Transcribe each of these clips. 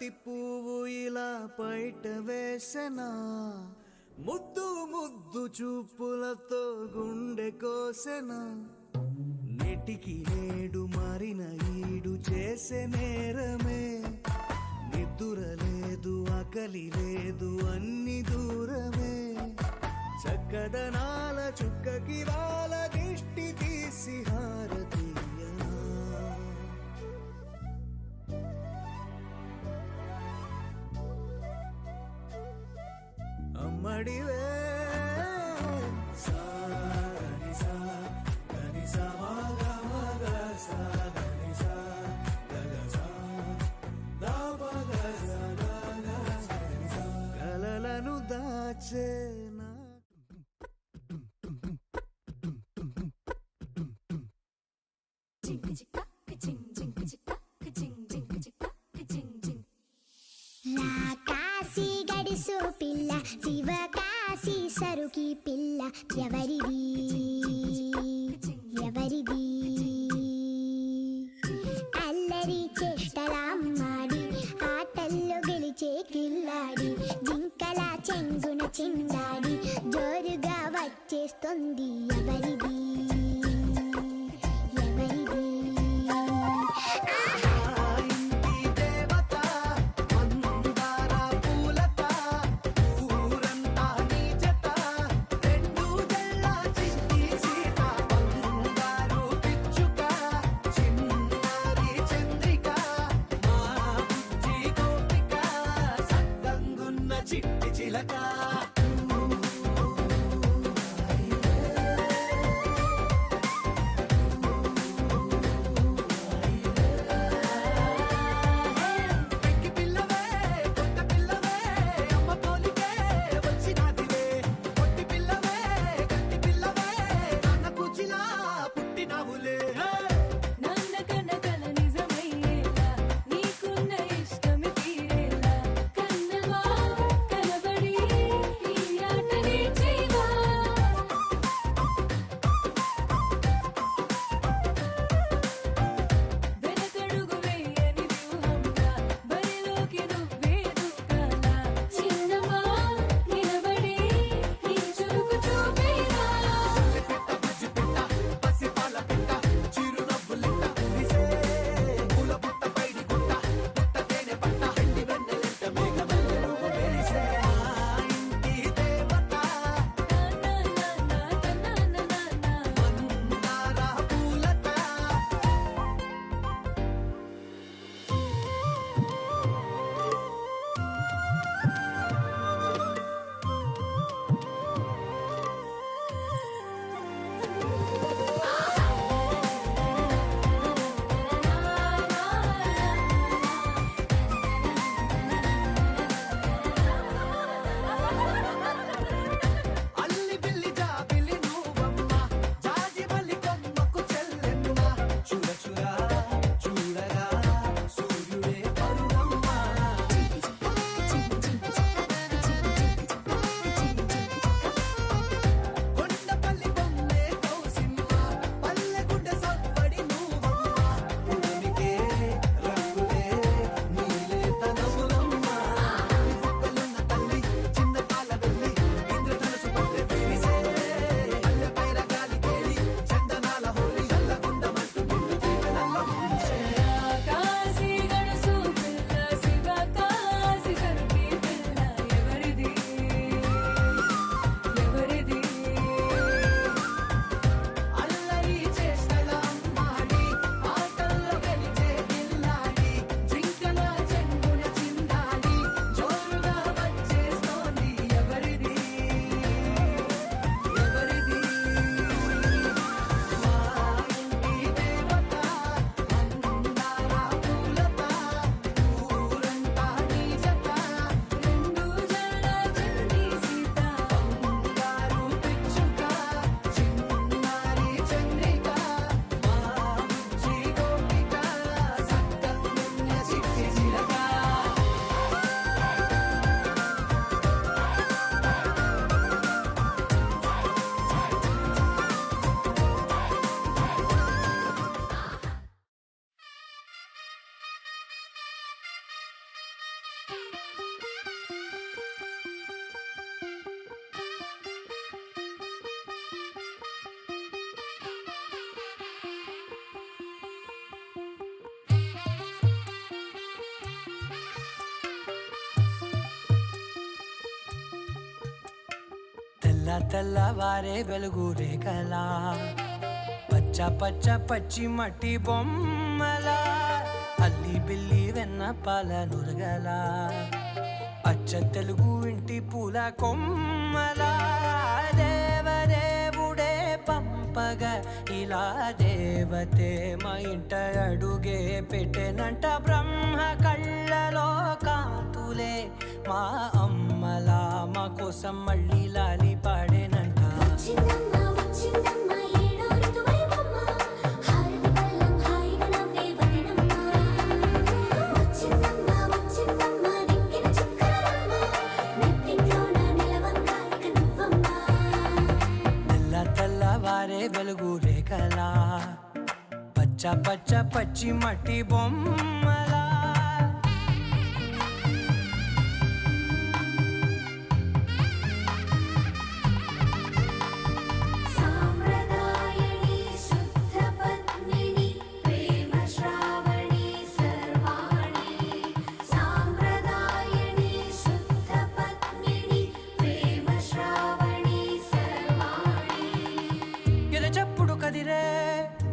బంతి పువ్వు ఇలా బయట వేసెనా, ముద్దు ముద్దు చూపులతో గుండె కోసెనా, నెటికి నేడు మారిన ఈడు చేసే నేరమే, నిద్ర లేదు ఆకలి లేదు అన్ని దూరమే, చక్కదనాల చుక్కకి వాళ్ళ దిష్టి తీసి హారతీయనా. అమ్మడివే కలలను దాచేనా. కాశీ గడిసు పిల్ల శివ కాశీ సరుకి పిల్ల ఎవరిది ఎవరిది, అల్లరి చేష్టలామ్మాడి ఆటల్లో గెలిచే కిల్లాడి, జింకల చెంగున చిందాడి జోరుగా వచ్చేస్తుంది ఎవరిది ఎవరిది. చిట్టి చిలక తెల్ల తెల్లవారే వెలుగు రేఖలా పచ్చ పచ్చ పచ్చి మట్టి బొమ్మలా అల్లి బిల్లి వెన్న పాల నురగలా అచ్చ తెలుగు ఇంటి పూల కొమ్మలా దేవదేవుడే పంపగా ఇలా దేవతే మా ఇంట అడుగే పెట్టెనంట బ్రహ్మ కళ్ళలో కాంతులే మా అమ్మలా మా కోసం మళ్ళీ లాలి పాడేనంట తెల్లవారే వెలుగు రేఖలా పచ్చ పచ్చ పచ్చి మట్టి బొమ్మలా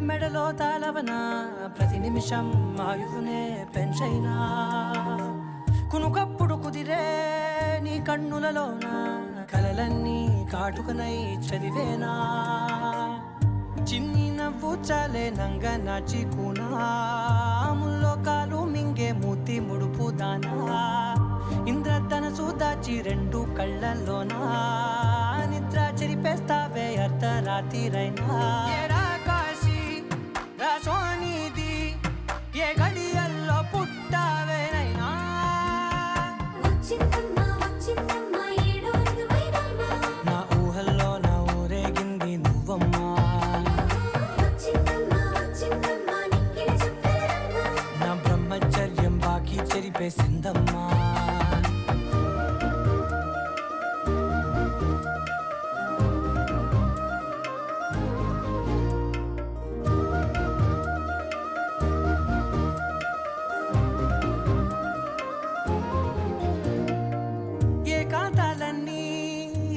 మెడలో తాళవన ప్రతి నిమిషం ఆయుధునే పెంచైనా కునుకప్పుడు కుదిరే నీ కన్నులలోన కలలన్నీ కాటుకనై చదివేనా చిన్ని నవ్వు చాలే నంగ నాచి కూనాముల్లో కాలు మింగే మూతి ముడుపు దానా ఇంద్రధనసు దాచి రెండు కళ్ళల్లోనా నిద్ర చెరిపేస్తావే అర్ధరాత్రిరైనా సోనిది ఏ గడియల్లో పుట్టావేనైనా నా ఊహల్లో నా ఊరేగింది నువ్వమ్మా నా బ్రహ్మచర్యం బాకీ చెరిపేసిందమ్మా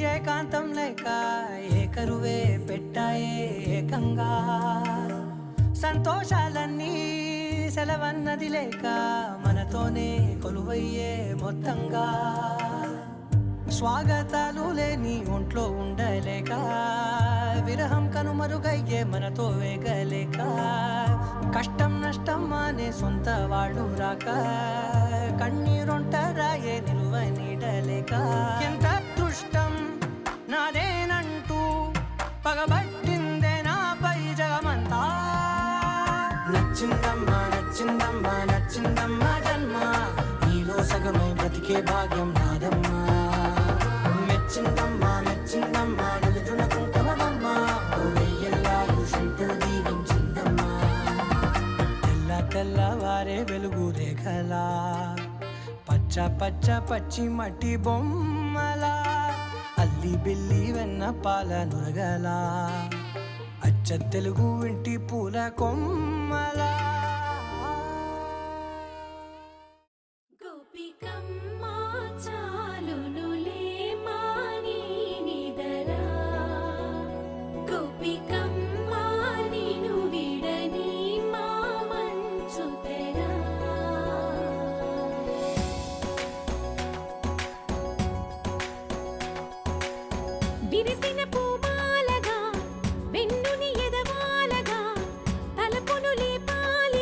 ఏకాంతం లేక ఏకరువే పెట్టాయే ఏకంగా సంతోషాలన్నీ సెలవన్నది లేక మనతోనే కొలువయ్యే మొత్తంగా స్వాగతాలు లేని ఒంట్లో ఉండలేక విరహం కనుమరుగయ్యే మనతో వేగలేక కష్టం నష్టం అనే సొంత వాళ్ళు రాక కన్నీరొంటరాయే నిలువ నీడలేక ఎంత దృష్టం నాదేనంటూ పగబట్టిందే నాపై జగమంతా నచ్చిందమ్మా నచ్చిందమ్మా నచ్చిందమ్మా జన్మ నీలో సగమై బ్రతికే భాగ్యం నాదమ్మా మెచ్చిందమ్మా మెచ్చిందమ్మా నిలుచున కుంకుమమ్మా వెయ్యల్లాలు శంటు దీవించిందమ్మా తెల్లవారే వెలుగు రేఖలా పచ్చ పచ్చ పచ్చి మట్టి బొమ్మలా అల్లి బిల్లి వెన్న పాల నురగలా అచ్చ తెలుగు ఇంటి పూల కొమ్మలా విరిసిన పూమాలగా వెన్నుని ఎదవాలగా తలపును లేపాల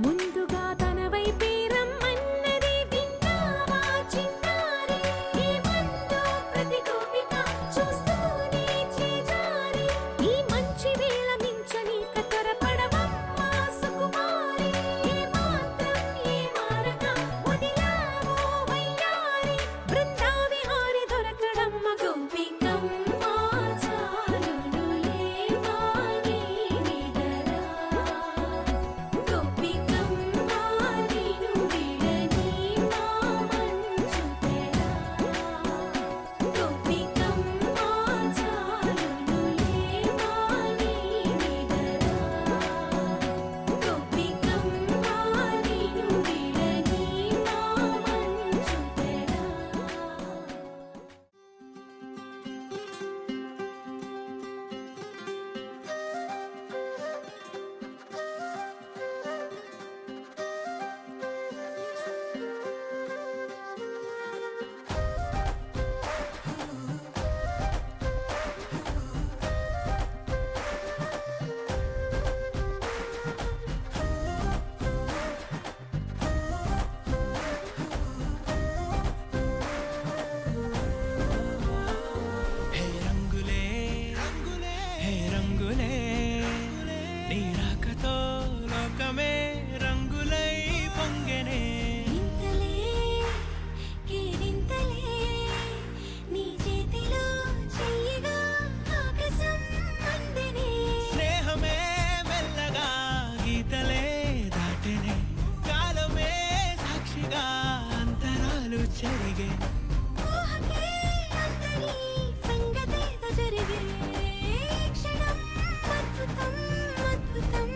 ముందుగా తన వైపే రమ్మన్నది విన్నావా చిన్నారి ఈ మందు ప్రతి గోపిక చూస్తూనే చేజారి ఈ మంచి వేళ మించని కతరపడవమ్మా సుకుమారి ఏ మాత్రం ఏ మారక వదిలావో వయ్యారి బృందావిహారి దొరకడమ్మ గోపికమ్మ చాలునులే మాని నిదరా గోపికమ్మ నిను విడని మా మంచు తెరా గోపికమ్మ చాలునులే మాని నిదరా గోపికమ్మ నిను విడని మా మంచు తెరా హే రంగులే హే రంగులే నీ రాకతో లోకమే రంగులై పొంగెనే ఇంతలే కేరింతలే నీ చేతిలో చెయ్యగా ఆకాశం అందెనే స్నేహమే మెల్లగా గీతలే దాటెనే కాలమే సాక్షిగా అంతరాలు చెరిగే ఊహకే అందని సంగతేదో జరిగే క్షణం అద్భుతం అద్భుతం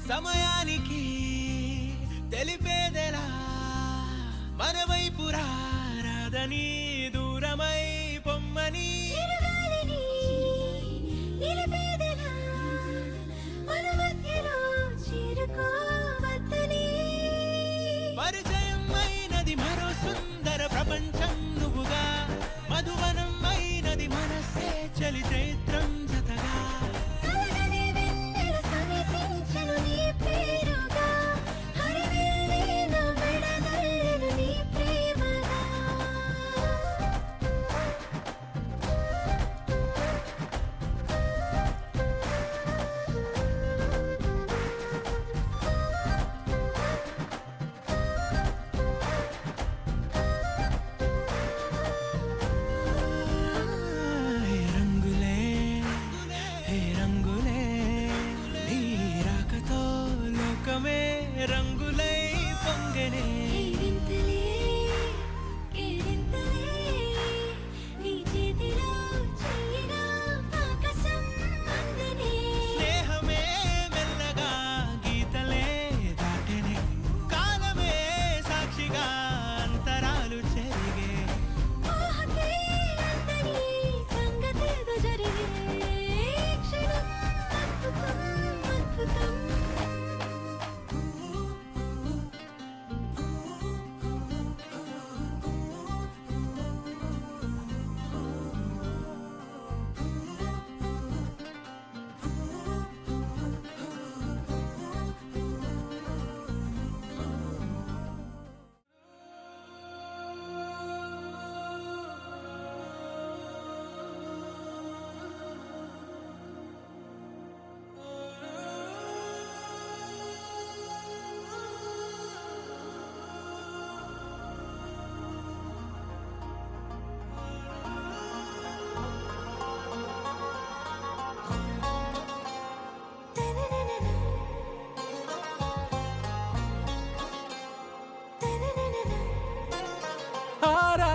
సమయానికి తెలిపేదెలా మన వైపు రాదని దూరమై పొమ్మని చిరుగాలిని నిలిపేదెలా మన మధ్యలో చేరుకోవద్దని పరిచయం అయినది మరో సుందర ప్రపంచం నువ్వుగా మధువనం అయినది మనసే చలి చైత్రం జతగా కలగని వెన్నెల సమీపించను నీ పేరుగా హరివెల్లి నా మెడనల్లెను నీ ప్రేమగా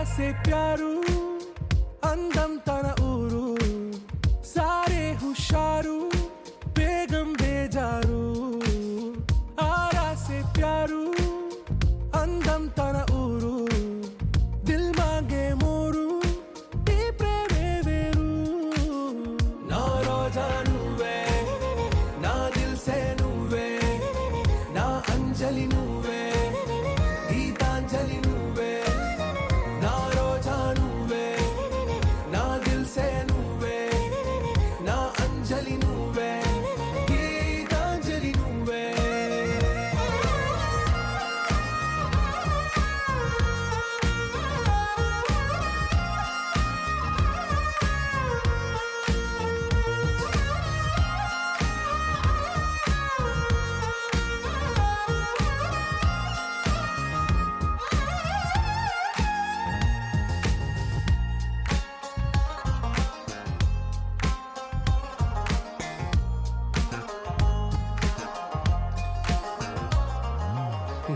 से प्यारू అందం తన ఊరు సారే హుషారు బేగం బేజారు ఆరా సే ప్యారు అందం తన ఊరు దిల్ మాంగే మోరు ఈ ప్రేమే వేరు నా రోజా నువ్వే నా దిల్ సే నువ్వే నా అంజలి నువ్వే గీతాంజలి నువ్వే నా రోజా నువ్వే నా దిల్ సే నువ్వే నా అంజలి నువ్వే గీతాంజలి నువ్వే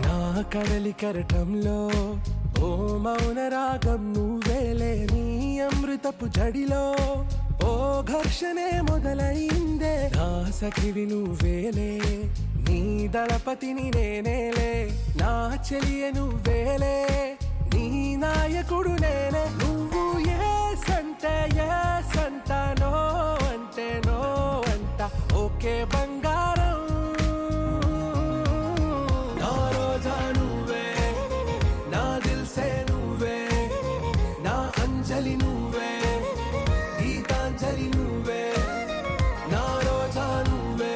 నా కడలి కరటంలో ఓ మౌన రాగం నువ్వేలే నీ అమృతపు జడిలో ఓ ఘర్షణే మొదలైందే నా సఖివి నువ్వేలే నీ దళపతిని నేనేలే నా చెలియ నువ్వేలే నీ నాయకుడు నేనే నువ్వు ఏ సంట నో అంటే నో అంట ఓకే బంగారం నా రోజా నువ్వే నా దిల్ సే నువ్వే నా అంజలి నువ్వే గీతాంజలి నువ్వే నా రోజా నువ్వే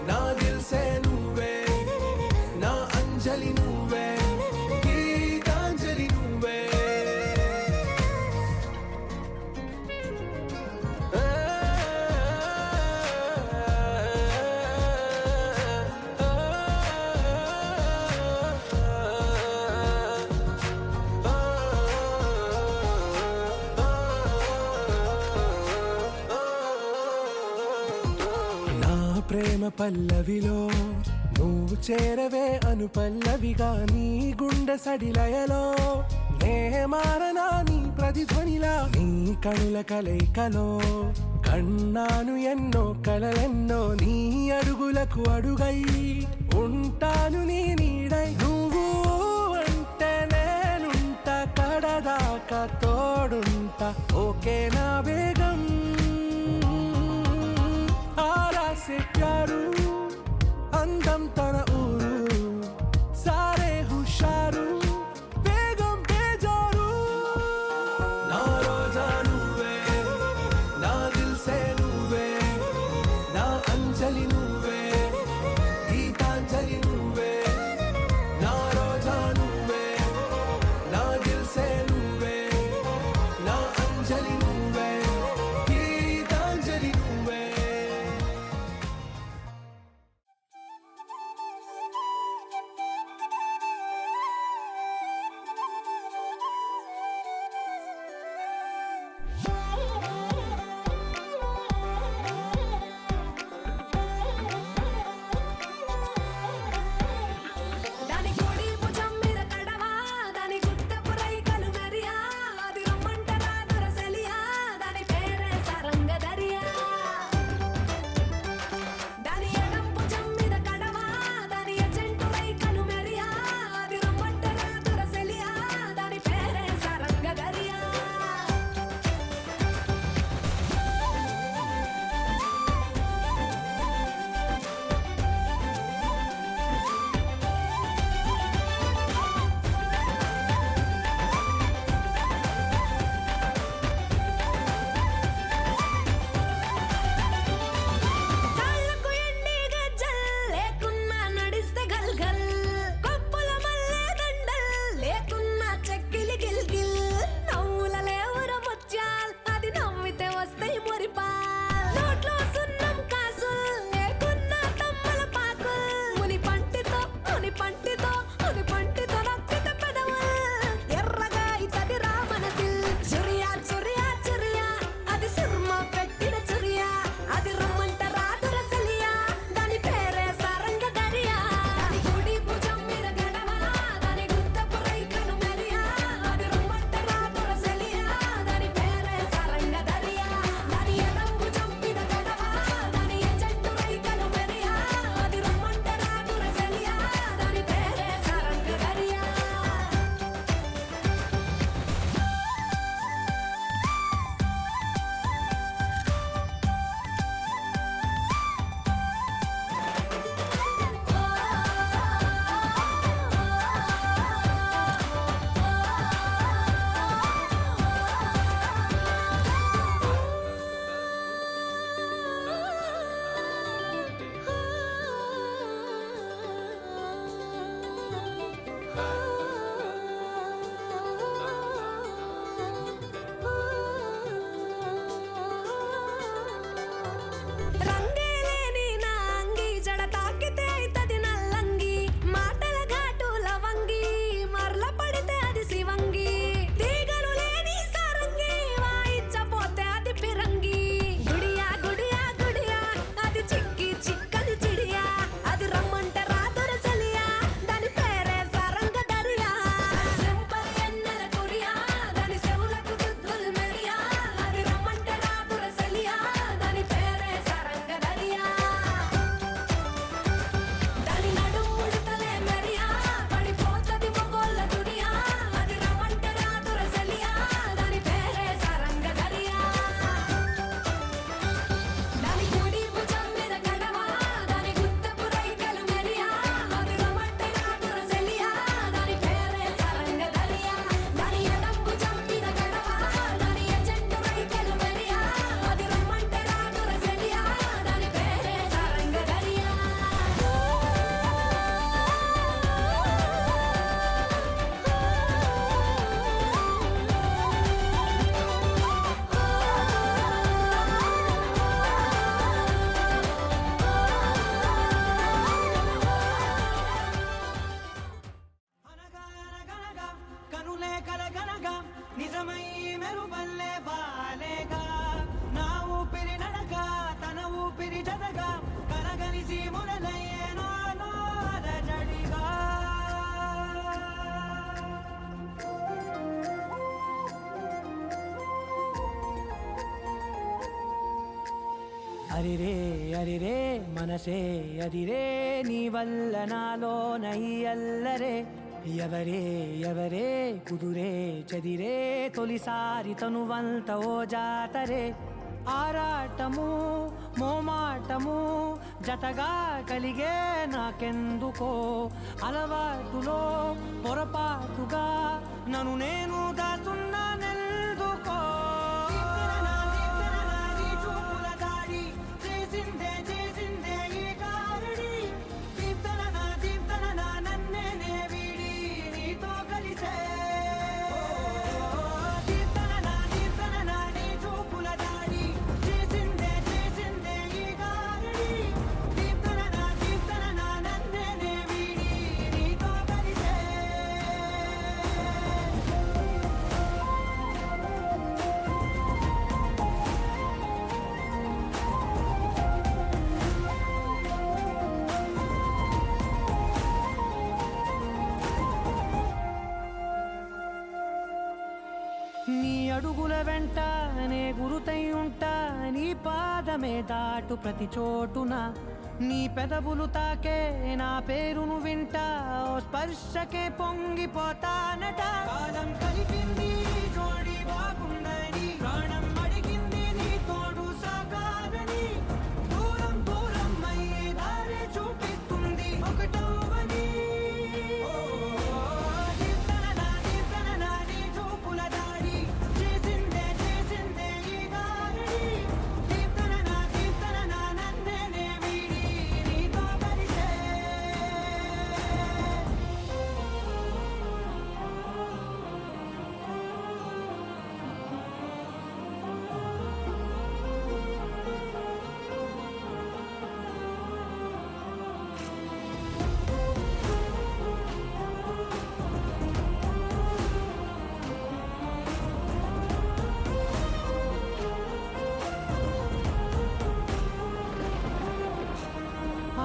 నా దిల్ సే నువ్వే నా అంజలి నువ్వే గీతాంజలి నువ్వే నా ప్రేమ పల్లవిలో నువ్వు చేరవే అను పల్లవిగా నీ గుండె సడిలయలో నే మారనా నీ ప్రతిధ్వనిలా నీ కనుల కలయికలో కన్నాను ఎన్నో కలలెన్నో నీ అడుగులకు అడుగై ఉంటాను నీ నీడై నువ్వు అంటే నేనుంట కడదాకా తోడుంట ఓకే నా బేగం ఆరా సే ప్యారు అందం తన ఊరు సారే హుషారు బేగం బేజారు నా రోజా నువ్వే నా దిల్ సే నువ్వే నా అంజలి నువ్వే గీతాంజలి నువ్వే నా రోజా నువ్వే నా దిల్ సే నువ్వే నా అంజలి నువ్వే అరిరే అరిరే మనసే అదిరే నీ వల్ల నాలో నయ్యల్లరే ఎవరే ఎవరే కుదురే చదిరే తొలిసారి తనువంత ఓ జాతరే ఆరాటము మోమాటము జతగా కలిగే నాకెందుకో అలవాటులో పొరపాటుగా నన్ను నేను దాచున్నానెందుకో నీ అడుగుల వెంట నే గురుతై ఉంటా నీ పాదమే దాటు ప్రతి చోటున నీ పెదవులు తాకే నా పేరును వింటా ఓ స్పర్శకే పొంగిపోతానట కాలం కలిపింది జోడి బాగుందని ప్రాణం అడిగింది నీ తోడు సాగాలని దూరం దూరం అయ్యే దారి చూపిస్తుంది ఒకటవని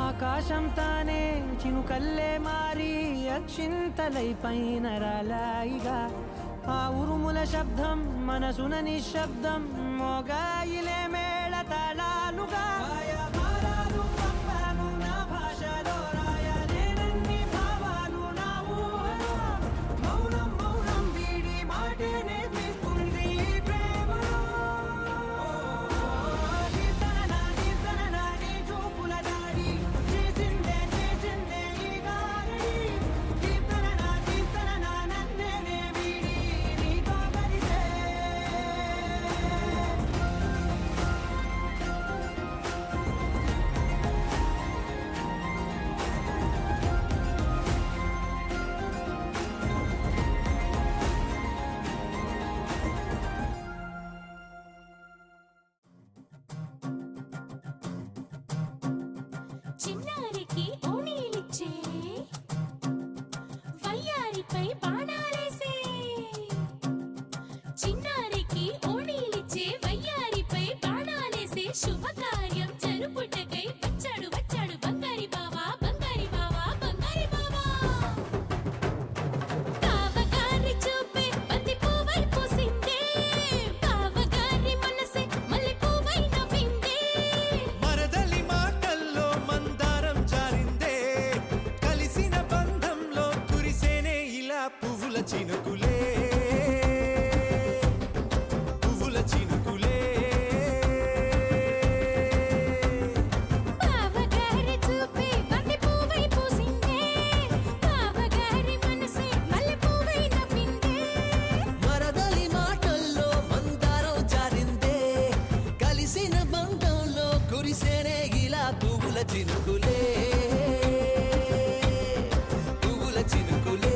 ఆకాశం తానే చినుకల్లే మారి అక్షింతలై పైన రాలాయిగా ఆ ఉరుముల శబ్దం మనసున నిశ్శబ్దం మోగాయిలే మేళ తాళాలుగా నా భాషలో రాయలేనన్ని భావాలు నా ఊహలో మౌనం మౌనం వీడి మాటే నేర్పిస్తుంది ప్రేమలో చిన్నారికి ఓణీలిచ్చే వయ్యారిపై బాణాలేసే చిన్నారికి ఓణీలిచ్చే వయ్యారిపై బాణాలేసే శుభకార్యం జరుపుటకై వచ్చాడు వచ్చాడు బంగారి బావా బంగారి బావా బంగారి బావా బావగారి చూపే బంతి పువ్వై పూసిందే బావగారి మనసే మల్లె పువ్వై నవ్విందే మరదలి మాటల్లో మందారం జారిందే కలిసిన బంధంలో కురిసేనే ఇలా పువ్వుల చినుకులే పువ్వుల చినుకులే బావగారి చూపే బంతి పువ్వై పూసిందే బావగారి మనసే మల్లె పువ్వై నవ్విందే మరదలి మాటల్లో మందారం జారిందే కలిసిన బంధంలో కురిసేనే ఇలా పువ్వుల చినుకులే పువ్వుల చినుకులే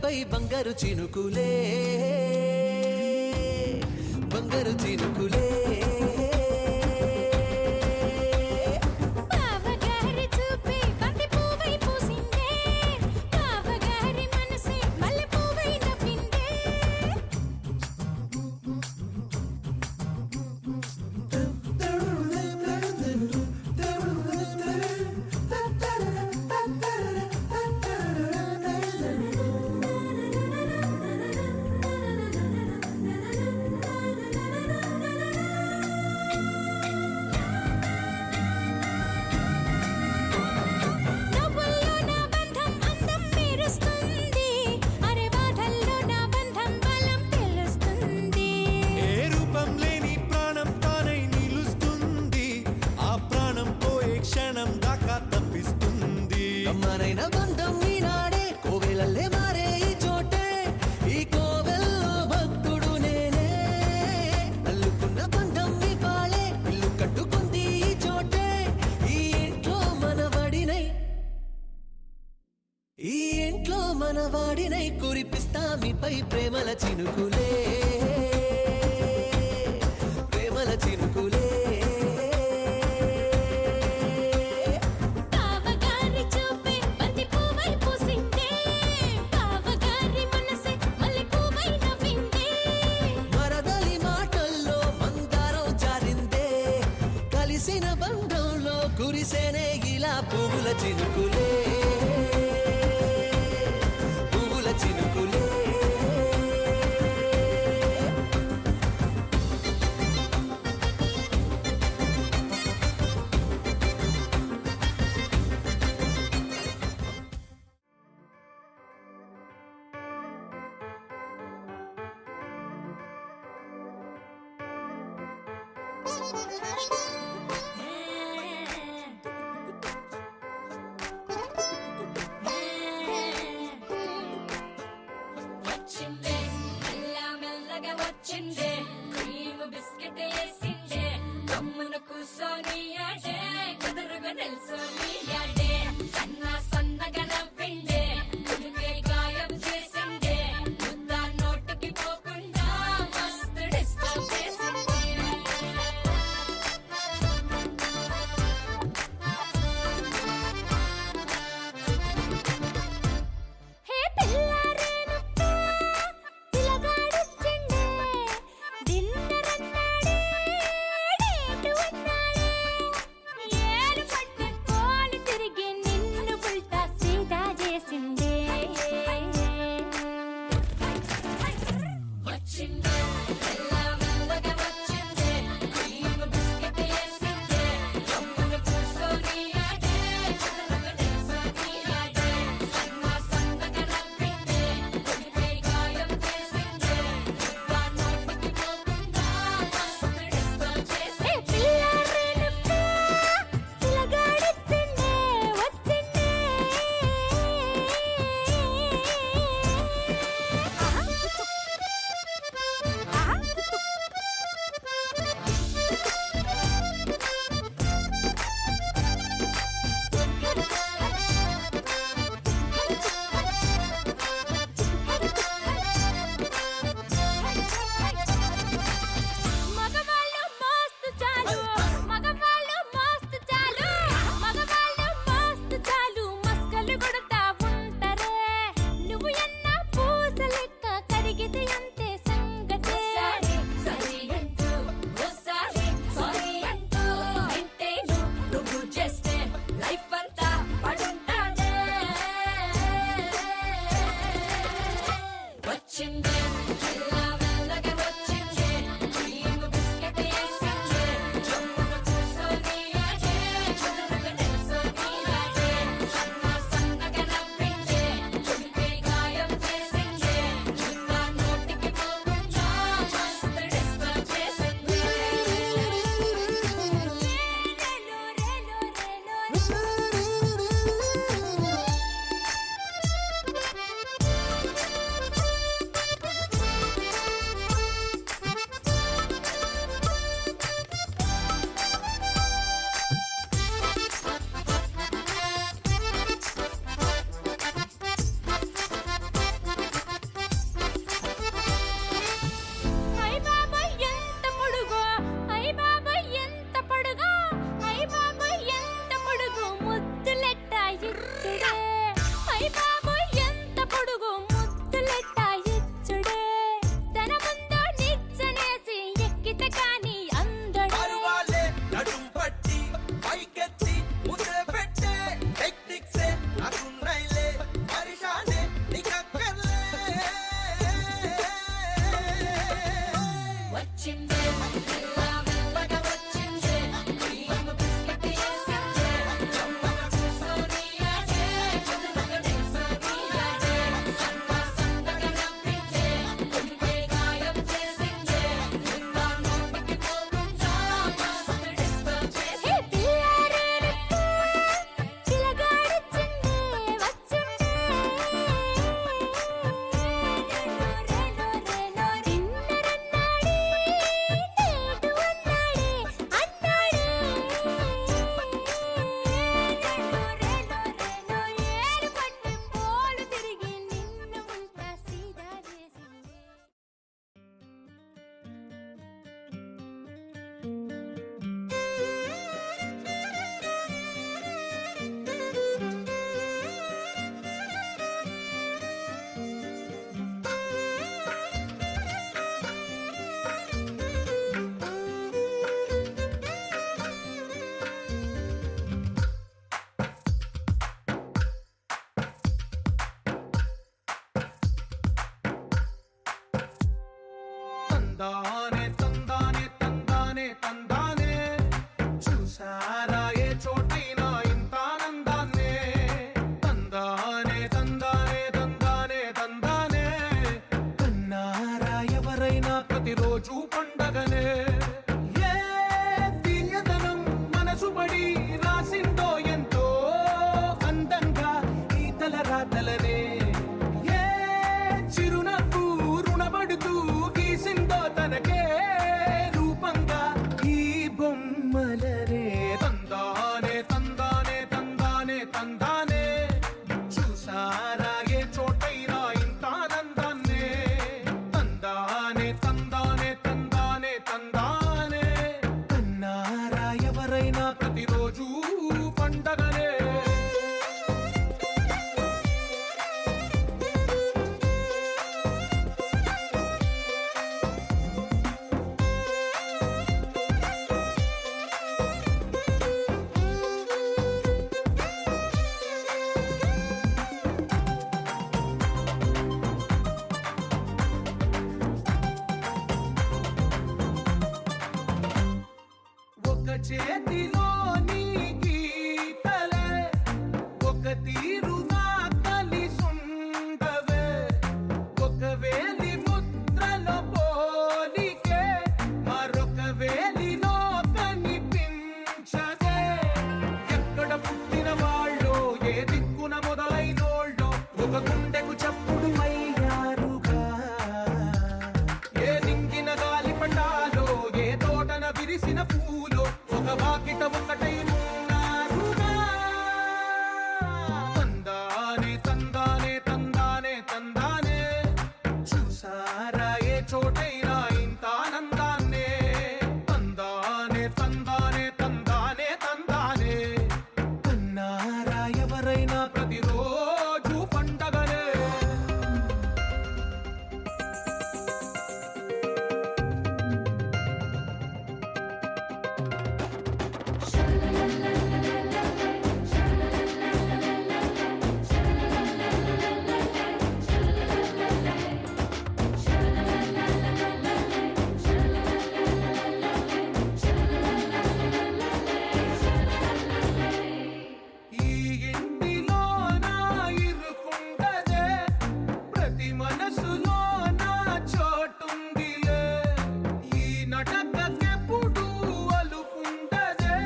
పై బంగారు చినుకులే బంగారు చినుకులే బావగారి చూపే బంతి పువ్వై పూసిందే బావగారి మనసే మల్లె పువ్వై నవ్విందే నవ్వుల్లో నా బంధం అందం మెరుస్తుంది అరే బాధల్లో నా బంధం బలం తెలుస్తుంది ఏ రూపం లేని ప్రాణం తానై నిలుస్తుంది ఆ ప్రాణం పోయే క్షణం దాకా తప్పిస్తుంది అమ్మనైన బంధం ఈనాడే కోవెలల్లే మారే ఈ చోటే ఈ కోవెల్లో భక్తుడు నేనే అల్లుకున్న బంధం ఈ పాళే ఇల్లు కట్టుకుంది ఈ చోటే ఈ ఇంట్లో మనవాడినై ఈ ఇంట్లో మనవాడినై కురిపిస్తా మీపై ప్రేమల చినుకులే ప్రేమల చినుకులే బావగారి చూపే బంతి పువ్వై పూసిందే బావగారి మనసే మల్లె పువ్వై నవ్విందే మరదలి మాటల్లో మందారం జారిందే కలిసిన బంధంలో కురిసేనే ఇలా పువ్వుల చినుకులే పువ్వుల చినుకులే వచ్చిందే మెల్ల మెల్లగా వచ్చిందే క్రీమ్ బిస్కెట్ వేసిందే కమ్మున కూసోని ఆడే కుదురుగా నిల్సోని ఆడే సన్నగా నవ్విందే కుడికే గాయం చేసిందే ముద్ద నోటికి పోకుండా మస్తు డిస్టర్బ్ చేసిందే హే పిల్లారేనుప్పా పిలగాడొచ్చిండే డిన్నర్ అన్నాడే డేటు అన్నాడే ఏలు పట్టుకోని తిరిగి నిన్ను ఉల్టా సీదా చేసిందే వచ్చిందే మెల్లగా వచ్చిందే క్రీమ్ బిస్కెట్ వేసిందే కమ్మున కూసోని ఆడే కుదురుగా నిల్సోని ఆడే సన్నగా నవ్విందే కుడిపై గాయం చేసిందే ముద్ద నోటికి పోకుండా మస్తు డిస్టర్బ్ చేసిందే పిల్లారేనుప్పా పిలగాడొచ్చిండే వచ్చిండే మగవాళ్ళు మస్తు చాలు మగవాళ్ళు మస్తు చాలు మగవాళ్ళు మస్తు చాలు మస్కలు కొడతా ఉంటారే నువ్వు ఎన్న పూస లెక్క కరిగితే అంతే సంగతే సరి అంటూ ఓసారి సారీ అంటూ అంటే నువ్వు చేస్తే లైఫ్ అంతా పడుంటాడే వచ్చిందే మెల్లగా వచ్చిందే క్రీమ్ బిస్కెట్ వేసిందే జమ్మున కూసోని ఆడే కుదురుగా నిల్సోని ఆడే సన్నగా నవ్విందే కుడిపై గాయం చేసిందే ముద్ద నోటికి పోకుండా మస్తు డిస్టర్బ్ చేసిందే తందానే చూసారా ఏ చోటైనా ఇంత ఆనందాన్నే తందానే తందానే తందానే తందానే అన్నారా ఎవరైనా ప్రతిరోజు పండగనే ఒక చేతిలో నీ గీతలే ఒక తీరుగా కలిసుండవే ఒక వేలి ముద్రలో పోలికే మరొక వేలిలో కనిపించదే ఎక్కడ పుట్టిన వాళ్ళో ఏ దిక్కున మొదలైనోళ్ళో ఒక గుండెకు చప్పుడు అయ్యారుగా ఏ నింగిన గాలి పండాలో ఏ తోటన విరిసిన పూలో ఒక వాకిట ఒకటై ఉన్నారుగా తందానే తందానే తందానే తందానే చూసారా ఏ చోటైనా ఇంత ఆనందాన్నే తందానే తందానే తందానే తందానే అన్నారా ఎవరైనా ప్రతిరోజు పండగనే ఈ ఇంటిలో నా ఇరుకుండదే ప్రతి మనసులో నా చోటుందిలే ఈ నటకెప్పుడు అలుకుండదే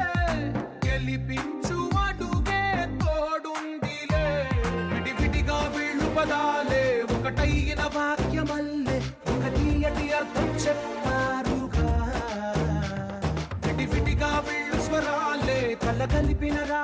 గెలిపించు అడుగే తోడుందిలే విడివిడిగా వీళ్ళు పదాలే ఒకటైన వాక్యమల్లే ఒక తీయటి అర్థం చెప్పారుగా విడివిడిగా వీళ్ళు స్వరాలే కలగలిపిన రా